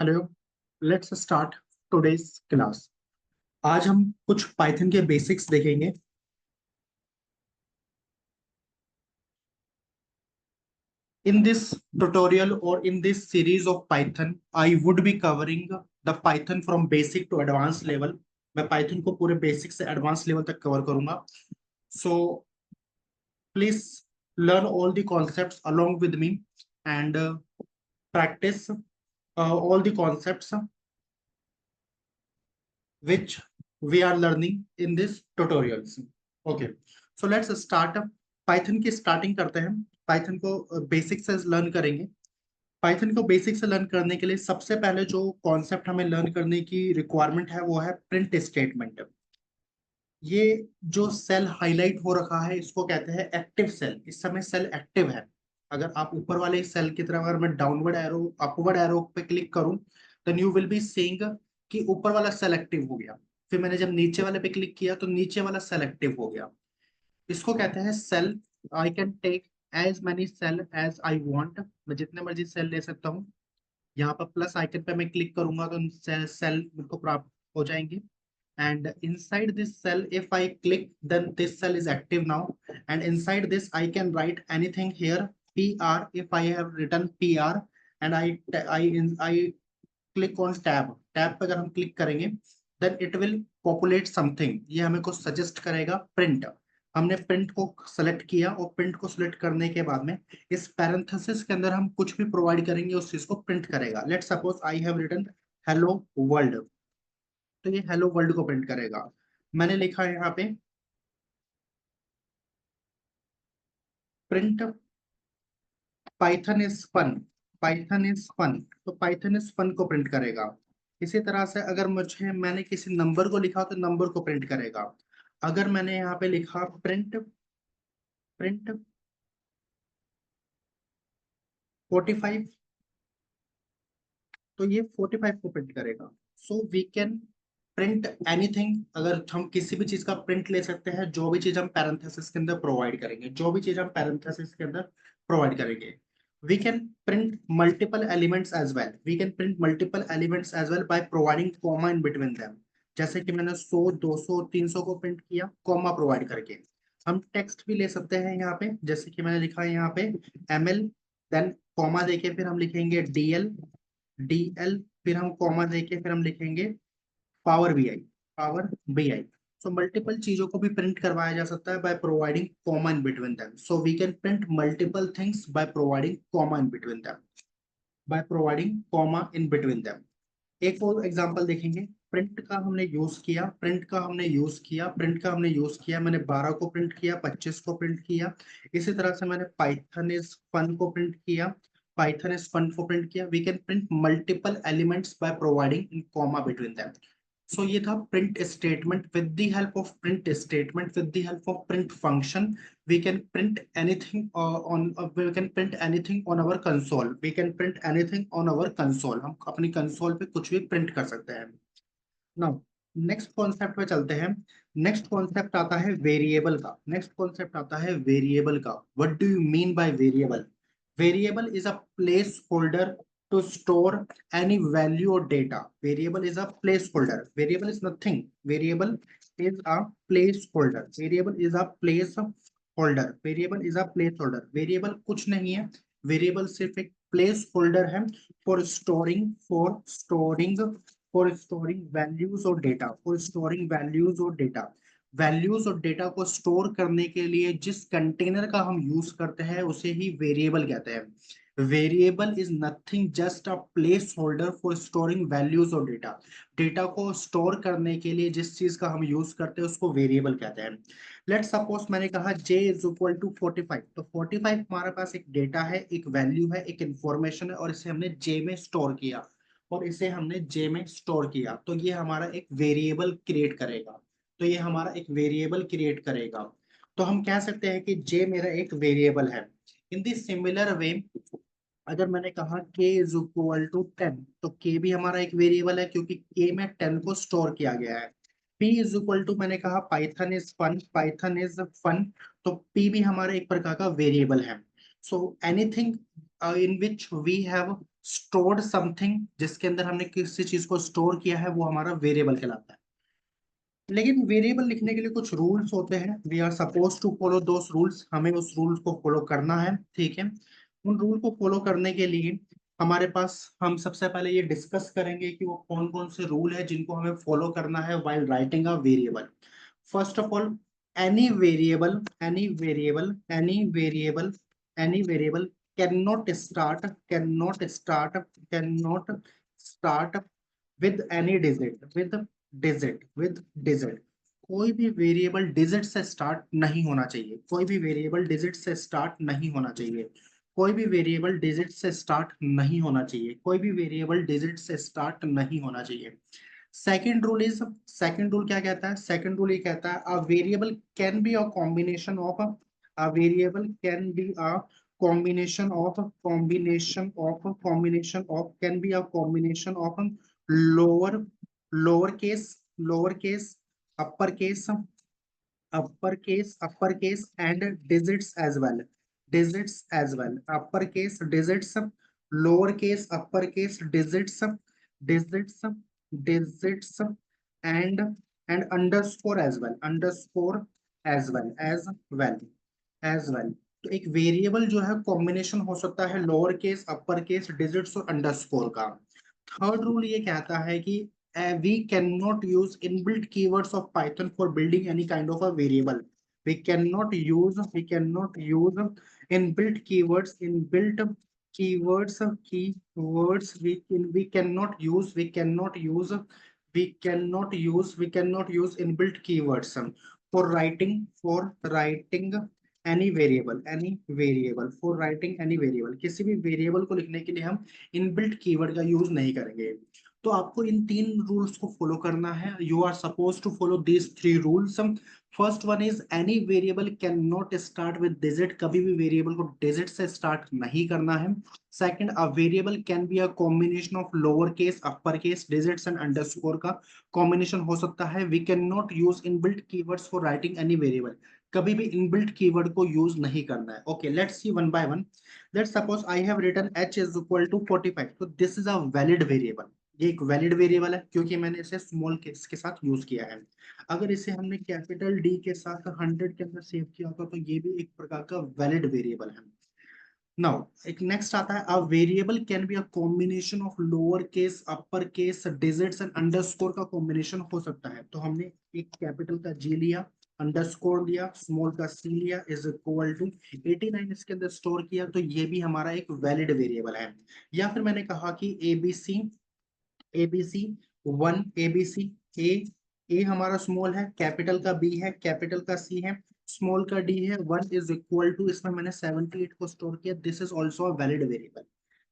Hello, let's start today's class. आज हम कुछ पाइथन के बेसिक्स देखेंगे। इन दिस ट्यूटोरियल और in this series of Python I would be covering the Python from basic to advance level. मैं Python को पूरे बेसिक से एडवांस लेवल तक कवर करूंगा। So please learn all the concepts along with me and practice all the concepts which we are learning in this tutorials. Okay, so let's start. Python की starting करते हैं। Python को basic से learn करेंगे। Python को basic से learn करने के लिए सबसे पहले जो कॉन्सेप्ट हमें लर्न करने की रिक्वायरमेंट है वो है प्रिंट स्टेटमेंट। ये जो सेल हाईलाइट हो रखा है इसको कहते हैं एक्टिव सेल। इस समय सेल एक्टिव है। अगर आप ऊपर वाले सेल की तरफ अगर मैं डाउनवर्ड एरो अपवर्ड एरो पे क्लिक करूं then you will be seeing कि ऊपर वाला सेल एक्टिव हो गया। फिर मैंने जब नीचे वाले पे क्लिक किया तो नीचे वाला सेल एक्टिव हो गया। इसको कहते हैं cell. I can take as many cell as I want. मैं जितने मर्जी सेल ले सकता हूँ। यहाँ पर प्लस आइकन पे मैं क्लिक करूंगा तो सेल मेरे को प्राप्त हो जाएंगी। And inside this cell, if I click, then this cell is active now. And inside this I can write anything here. PR, if I have written PR and I click on tab पे अगर हम click करेंगे then it will populate something। ये हमें कुछ suggest करेगा। Print, हमने print को सेलेक्ट किया और प्रिंट को सिलेक्ट करने के बाद में इस पैरेंथेसिस के अंदर हम कुछ भी प्रोवाइड करेंगे उस चीज को प्रिंट करेगा। Let suppose I have written hello world, तो ये हेलो वर्ल्ड को प्रिंट करेगा। मैंने लिखा है यहाँ पे print Python is fun. Python is fun, तो पाइथन इज फन को प्रिंट करेगा। इसी तरह से अगर मैंने किसी नंबर को लिखा तो नंबर को प्रिंट करेगा। अगर मैंने यहाँ पे लिखा प्रिंट प्रिंट 45, तो ये 45 को प्रिंट करेगा। So we can print anything. अगर हम किसी भी चीज का प्रिंट ले सकते हैं जो भी चीज हम पैरेंथेसिस के अंदर प्रोवाइड करेंगे, जो भी चीज हम पैरेंथेसिस के अंदर प्रोवाइड करेंगे। We can print multiple elements as well. We can print multiple elements as well by providing comma in between them. जैसे कि मैंने 100 200 300 को प्रिंट किया कॉमा प्रोवाइड करके। हम टेक्स्ट भी ले सकते हैं यहाँ पे, जैसे कि मैंने लिखा है यहाँ पे ML, देन कॉमा देके फिर हम लिखेंगे DL, फिर हम कॉमा देके फिर हम लिखेंगे पावर BI। सो मल्टीपल चीजों को भी प्रिंट करवाया जा सकता है by providing comma in between them. So we can print multiple things by providing comma in between them, by providing comma in between them. एक और एग्जांपल देखेंगे। प्रिंट का हमने यूज किया, प्रिंट का हमने यूज किया। मैंने 12 को प्रिंट किया, 25 को प्रिंट किया। इसी तरह से मैंने पाइथन इज फन को प्रिंट किया, पाइथन इज फन को प्रिंट किया। We can print multiple elements by providing in comma between them. So ये था print statement. With the help of print statement, with the help of print function, we can print anything we can print anything on our console। we can print anything on our console। हम अपनी console पे कुछ भी print कर सकते हैं। Now next concept पे चलते हैं। नेक्स्ट कॉन्सेप्ट आता है वेरिएबल का। नेक्स्ट कॉन्सेप्ट आता है वेरिएबल का। What do you mean by variable? Variable is a place holder to store any value or data। variable is a placeholder। variable is nothing। variable is a placeholder। variable is a placeholder। variable is a placeholder। variable कुछ नहीं है। variable सिर्फ एक placeholder है for storing values और data। for storing values और data। Values और data को स्टोर करने के लिए जिस कंटेनर का हम यूज करते हैं उसे ही वेरिएबल कहते हैं। Variable is nothing just a place holder for storing values और डेटा। डेटा को स्टोर करने के लिए जिस चीज का हम यूज करते हैं उसको वेरिएबल कहते हैं। लेट सपोज मैंने कहा j इज इक्वल टू 45, तो 45 हमारे पास एक डेटा है, एक वैल्यू है, एक इंफॉर्मेशन है और इसे हमने j में स्टोर किया और इसे हमने j में स्टोर किया, तो ये हमारा एक वेरिएबल क्रिएट करेगा। तो ये हमारा एक वेरिएबल क्रिएट करेगा। तो हम कह सकते हैं कि j मेरा एक वेरिएबल है। इन दी सिमिलर वे अगर मैंने कहा k इज इक्वल टू 10, तो k भी हमारा एक वेरिएबल है क्योंकि k में 10 को स्टोर किया गया है। p इज इक्वल टू मैंने कहा Python is fun, Python is fun, तो p भी हमारा एक प्रकार का वेरिएबल है। So anything in which we have stored something, जिसके अंदर हमने किसी चीज को स्टोर किया है, वो हमारा वेरिएबल कहलाता है। लेकिन वेरिएबल लिखने के लिए कुछ रूल्स होते हैं, we are suppose to follow those rules, हमें उस रूल्स को फॉलो करना है, ठीक है। उन रूल को फॉलो करने के लिए हमारे पास, हम सबसे पहले ये डिस्कस करेंगे कि वो कौन कौन से रूल है जिनको हमें फॉलो करना है while writing a variable. First of all, any variable any variable any variable any variable cannot start cannot start cannot start with any digit with digit। कोई भी वेरिएबल डिजिट से स्टार्ट नहीं होना चाहिए, कोई भी वेरिएबल डिजिट से start नहीं होना चाहिए, कोई भी वेरिएबल डिजिट से स्टार्ट नहीं होना चाहिए, कोई भी वेरिएबल डिजिट से स्टार्ट नहीं होना चाहिए। सेकंड रूल क्या कहता है? सेकंड रूल ये कहता है अ variable can be a combination of a variable can be a combination of can be a combination of lower lower case upper case and digits as well upper case digits lower case upper case digits digits and underscore as well। तो एक variable जो है combination हो सकता है lower case upper case digits और underscore का। Third rule ये कहता है कि we cannot use inbuilt keywords of Python for building any kind of a variable। we cannot use inbuilt keywords we cannot use inbuilt keywords for writing any variable किसी भी variable को लिखने के लिए हम इनबिल्ट कीवर्ड का use नहीं करेंगे। तो आपको इन तीन रूल्स को फॉलो करना है, you are suppose to follow these three rules. First one is any variable can not start with digit, कभी भी वेरिएबल को डिजिट से स्टार्ट नहीं करना है। Second, a variable can be a combination of lower case upper case digits and underscore का combination हो सकता है। We can not use inbuilt keywords for writing any variable, कभी भी इनबिल्ट कीवर्ड को यूज नहीं करना है। Okay, let's see one by one. Let's suppose I have written h is equal to 45, तो this is a valid variable. ये एक valid variable है क्योंकि मैंने इसे स्मॉल केस के साथ यूज किया है। अगर इसे हमने कैपिटल डी के साथ 100 के अंदर सेव किया होता तो ये भी एक प्रकार का वैलिड वेरिएबल है। नाउ एक नेक्स्ट आता है, अ variable can be a combination of lower case upper case digits and underscore का कॉम्बिनेशन हो सकता है। तो हमने एक कैपिटल का जी लिया, अंडरस्कोर लिया, स्मॉल का सी लिया, इज इक्वल टू 89 इसके अंदर स्टोर किया, तो ये भी हमारा एक वैलिड वेरिएबल है। या फिर मैंने कहा कि एबीसी वन, एबीसी ए हमारा स्मॉल है, कैपिटल का बी है, कैपिटल का सी है, स्मॉल का डी है, वन इज इक्वल टू, इसमें मैंने 78 को स्टोर किया, this is also a valid variable.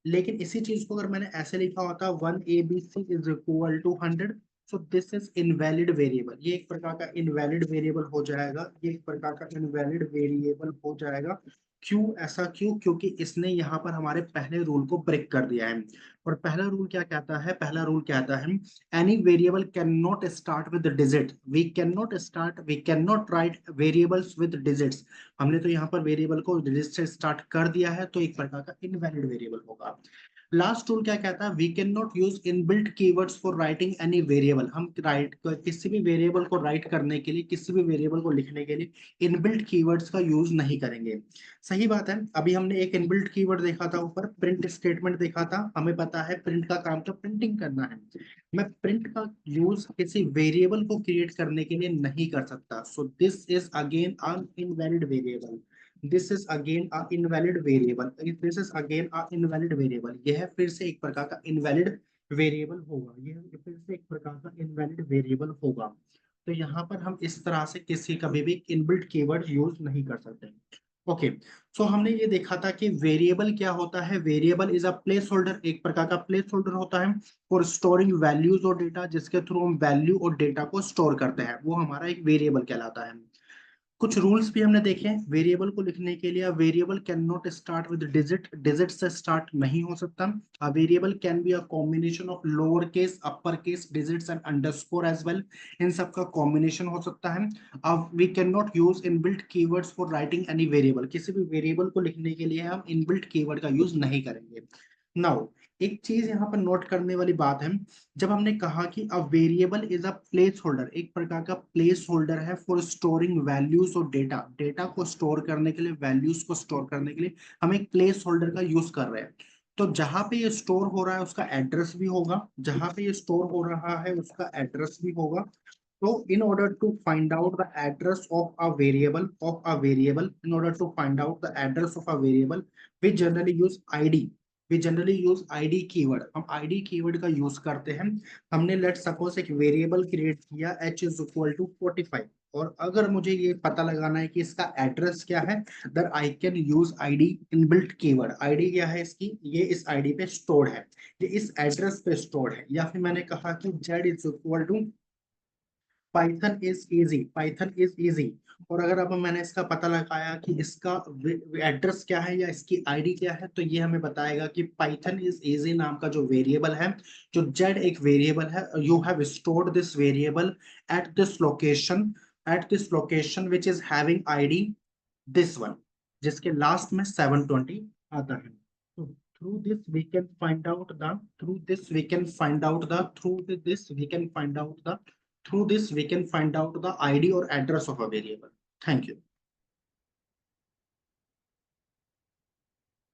लेकिन इसी चीज को अगर मैंने ऐसे लिखा होता one A B C is equal to 100, so this is invalid variable, ये एक प्रकार का इनवैलिड वेरिएबल हो जाएगा, ये एक प्रकार का इनवैलिड वेरिएबल हो जाएगा। क्यों ऐसा? क्योंकि इसने यहाँ पर हमारे पहले रूल को ब्रेक कर दिया है। और पहला रूल क्या कहता है? पहला रूल कहता है any variable can not start with digit, we can not write variables with digits. हमने तो यहाँ पर वेरिएबल को डिजिट से स्टार्ट कर दिया है, तो एक प्रकार का इनवैलिड वेरिएबल होगा। लास्ट रूल क्या कहता है? We can not use inbuilt keywords for writing any variable. हम राइट किसी भी वेरिएबल को राइट करने के लिए, किसी भी वेरिएबल को लिखने के लिए इनबिल्ट कीवर्ड्स का यूज नहीं करेंगे। सही बात है। अभी हमने एक इनबिल्ट कीवर्ड देखा था, ऊपर प्रिंट स्टेटमेंट देखा था, हमें पता है प्रिंट का काम तो प्रिंटिंग करना है। मैं प्रिंट का यूज किसी वेरिएबल को क्रिएट करने के लिए नहीं कर सकता, so this is again an invalid variable. This is again a invalid variable this is again a invalid variable. यह फिर से एक प्रकार का इनवैलिड वेरिएबल होगा, यह फिर से एक प्रकार का इनवैलिड वेरिएबल होगा। तो यहाँ पर हम इस तरह से किसी कभी भी इनबिल्ट कीवर्ड यूज नहीं कर सकते। ओके, सो हमने ये देखा था कि वेरिएबल क्या होता है। Variable is a place holder, एक प्रकार का प्लेस होल्डर होता है फॉर स्टोरिंग वैल्यूज और डेटा, जिसके थ्रू हम वैल्यू और डेटा को स्टोर करते हैं, वो हमारा एक वेरिएबल कहलाता है। कुछ रूल्स भी हमने देखे हैं वेरिएबल को लिखने के लिए। Variable can not start with digit से स्टार्ट नहीं हो सकता। A variable can be a combination of lower case upper case digits and underscore as well, इन सब का कॉम्बिनेशन हो सकता है। अब we can not use inbuilt keywords for writing any variable, किसी भी वेरिएबल को लिखने के लिए हम इनबिल्ट कीवर्ड का यूज नहीं करेंगे। नाउ एक चीज यहाँ पर नोट करने वाली बात है, जब हमने कहा कि a variable is a place holder, एक प्रकार का प्लेस होल्डर है फॉर स्टोरिंग वैल्यूज और डेटा, डेटा को स्टोर करने के लिए, वैल्यूज को स्टोर करने के लिए हम एक प्लेस होल्डर का यूज कर रहे हैं। तो जहां पे ये स्टोर हो रहा है उसका एड्रेस भी होगा, जहां पे ये स्टोर हो रहा है उसका एड्रेस भी होगा। So in order to find out the address of a variable, in order to find out the address of a variable, we generally use ID. We generally use ID keyword. हम ID keyword का use करते हैं। हमने let suppose एक variable create किया h is equal to 45, और अगर मुझे ये पता लगाना है कि इसका एड्रेस क्या है, then I can use ID inbuilt keyword. ID क्या है इसकी, ये इस ID पे stored है, ये इस एड्रेस पे stored है। या फिर मैंने कहा कि z is equal to Python is easy, Python is easy. और अगर अब मैंने इसका पता लगाया कि इसका एड्रेस क्या है या इसकी आईडी क्या है, तो ये हमें बताएगा कि पाइथन इज इजी नाम का जो वेरिएबल है, जो जेड एक वेरिएबल है, you have stored this variable at this location, at this location which is having ID this one, जिसके लास्ट में 720 आता है। तो through this we can find out the through this we can find out the through this we can find out the through this we can find out the ID or address of a variable. Thank you.